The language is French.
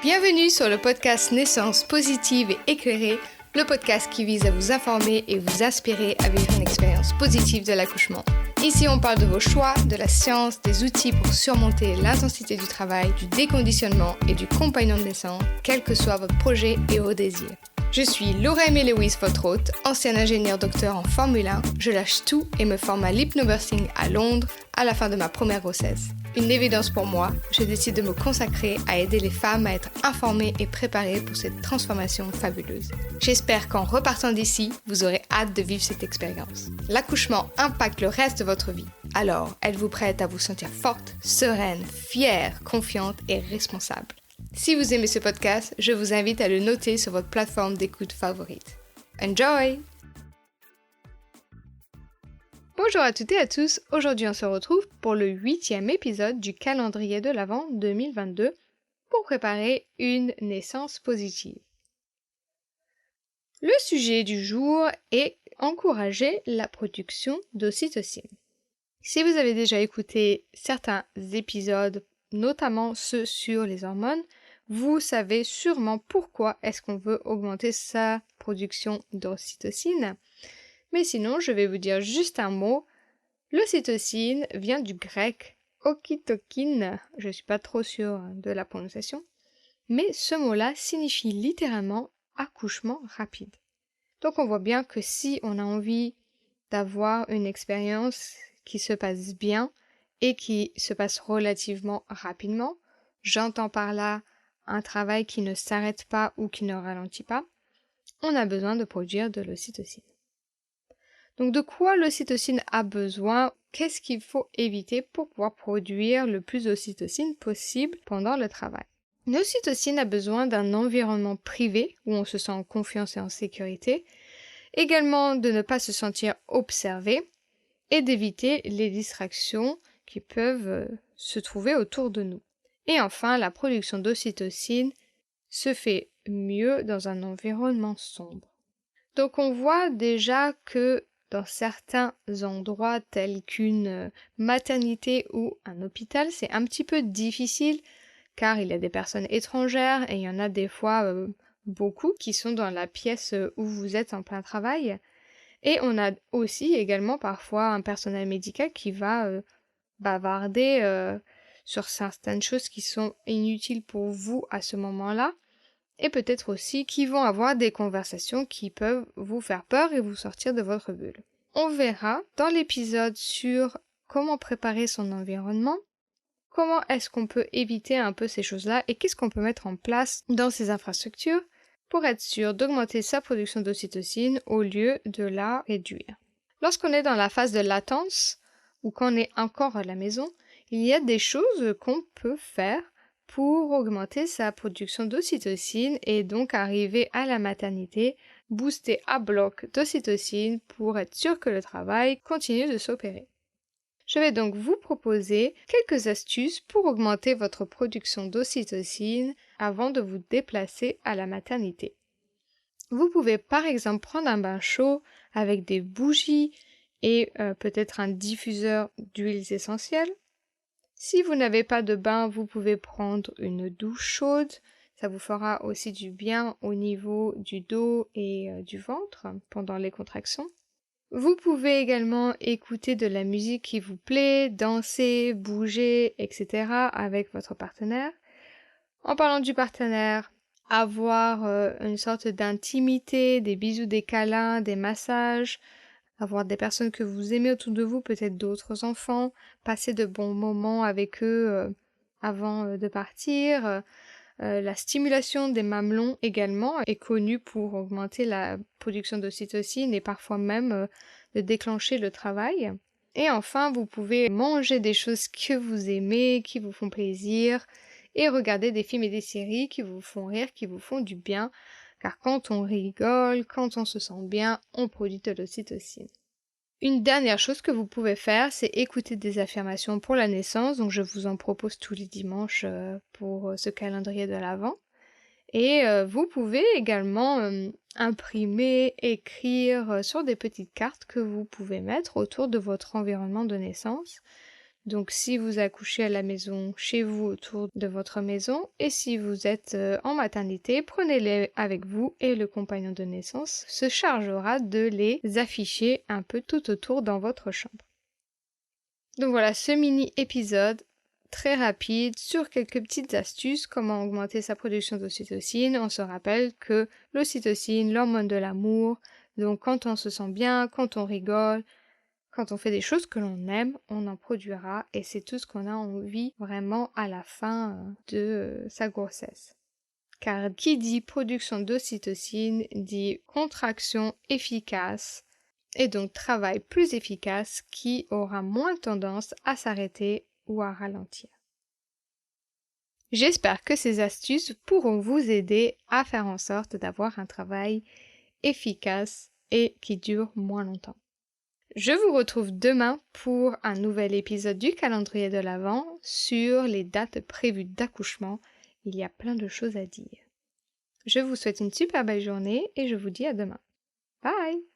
Bienvenue sur le podcast Naissance positive et éclairée, le podcast qui vise à vous informer et vous inspirer à vivre une expérience positive de l'accouchement. Ici, on parle de vos choix, de la science, des outils pour surmonter l'intensité du travail, du déconditionnement et du compagnon de naissance, quel que soit votre projet et vos désirs. Je suis Laura Aimée-Louise, votre hôte, ancienne ingénieure docteur en Formule 1. Je lâche tout et me forme à l'hypnobirthing à Londres à la fin de ma première grossesse. Une évidence pour moi, je décide de me consacrer à aider les femmes à être informées et préparées pour cette transformation fabuleuse. J'espère qu'en repartant d'ici, vous aurez hâte de vivre cette expérience. L'accouchement impacte le reste de votre vie. Alors, êtes-vous prête à vous sentir forte, sereine, fière, confiante et responsable? Si vous aimez ce podcast, je vous invite à le noter sur votre plateforme d'écoute favorite. Enjoy! Bonjour à toutes et à tous, aujourd'hui on se retrouve pour le 8e épisode du calendrier de l'Avent 2022 pour préparer une naissance positive. Le sujet du jour est encourager la production d'ocytocine. Si vous avez déjà écouté certains épisodes, notamment ceux sur les hormones, vous savez sûrement pourquoi est-ce qu'on veut augmenter sa production d'ocytocine. Mais sinon, je vais vous dire juste un mot. L'ocytocine vient du grec okitokine, je ne suis pas trop sûre de la prononciation, mais ce mot-là signifie littéralement accouchement rapide. Donc on voit bien que si on a envie d'avoir une expérience qui se passe bien et qui se passe relativement rapidement, j'entends par là un travail qui ne s'arrête pas ou qui ne ralentit pas, on a besoin de produire de l'ocytocine. Donc de quoi l'ocytocine a besoin? Qu'est-ce qu'il faut éviter pour pouvoir produire le plus d'ocytocine possible pendant le travail? L'ocytocine a besoin d'un environnement privé où on se sent en confiance et en sécurité, également de ne pas se sentir observé et d'éviter les distractions qui peuvent se trouver autour de nous. Et enfin, la production d'ocytocine se fait mieux dans un environnement sombre. Donc on voit déjà que dans certains endroits tels qu'une maternité ou un hôpital, c'est un petit peu difficile car il y a des personnes étrangères et il y en a des fois beaucoup qui sont dans la pièce où vous êtes en plein travail. Et on a aussi également parfois un personnel médical qui va bavarder sur certaines choses qui sont inutiles pour vous à ce moment-là. Et peut-être aussi qui vont avoir des conversations qui peuvent vous faire peur et vous sortir de votre bulle. On verra dans l'épisode sur comment préparer son environnement, comment est-ce qu'on peut éviter un peu ces choses-là et qu'est-ce qu'on peut mettre en place dans ces infrastructures pour être sûr d'augmenter sa production d'ocytocine au lieu de la réduire. Lorsqu'on est dans la phase de latence ou qu'on est encore à la maison, il y a des choses qu'on peut faire pour augmenter sa production d'ocytocine et donc arriver à la maternité, booster à bloc d'ocytocine pour être sûr que le travail continue de s'opérer. Je vais donc vous proposer quelques astuces pour augmenter votre production d'ocytocine avant de vous déplacer à la maternité. Vous pouvez par exemple prendre un bain chaud avec des bougies et peut-être un diffuseur d'huiles essentielles. Si vous n'avez pas de bain, vous pouvez prendre une douche chaude. Ça vous fera aussi du bien au niveau du dos et du ventre pendant les contractions. Vous pouvez également écouter de la musique qui vous plaît, danser, bouger, etc. avec votre partenaire. En parlant du partenaire, avoir une sorte d'intimité, des bisous, des câlins, des massages, avoir des personnes que vous aimez autour de vous, peut-être d'autres enfants, passer de bons moments avec eux avant de partir. La stimulation des mamelons également est connue pour augmenter la production d'ocytocine et parfois même de déclencher le travail. Et enfin, vous pouvez manger des choses que vous aimez, qui vous font plaisir, et regarder des films et des séries qui vous font rire, qui vous font du bien, car quand on rigole, quand on se sent bien, on produit de l'ocytocine. Une dernière chose que vous pouvez faire, c'est écouter des affirmations pour la naissance, donc je vous en propose tous les dimanches pour ce calendrier de l'Avent. Et vous pouvez également imprimer, écrire sur des petites cartes que vous pouvez mettre autour de votre environnement de naissance. Donc si vous accouchez à la maison, chez vous, autour de votre maison, et si vous êtes en maternité, prenez-les avec vous et le compagnon de naissance se chargera de les afficher un peu tout autour dans votre chambre. Donc voilà, ce mini-épisode très rapide sur quelques petites astuces, comment augmenter sa production d'ocytocine. On se rappelle que l'ocytocine, l'hormone de l'amour, donc quand on se sent bien, quand on rigole, quand on fait des choses que l'on aime, on en produira et c'est tout ce qu'on a envie vraiment à la fin de sa grossesse. Car qui dit production d'ocytocine dit contraction efficace et donc travail plus efficace qui aura moins tendance à s'arrêter ou à ralentir. J'espère que ces astuces pourront vous aider à faire en sorte d'avoir un travail efficace et qui dure moins longtemps. Je vous retrouve demain pour un nouvel épisode du calendrier de l'Avent sur les dates prévues d'accouchement. Il y a plein de choses à dire. Je vous souhaite une super belle journée et je vous dis à demain. Bye!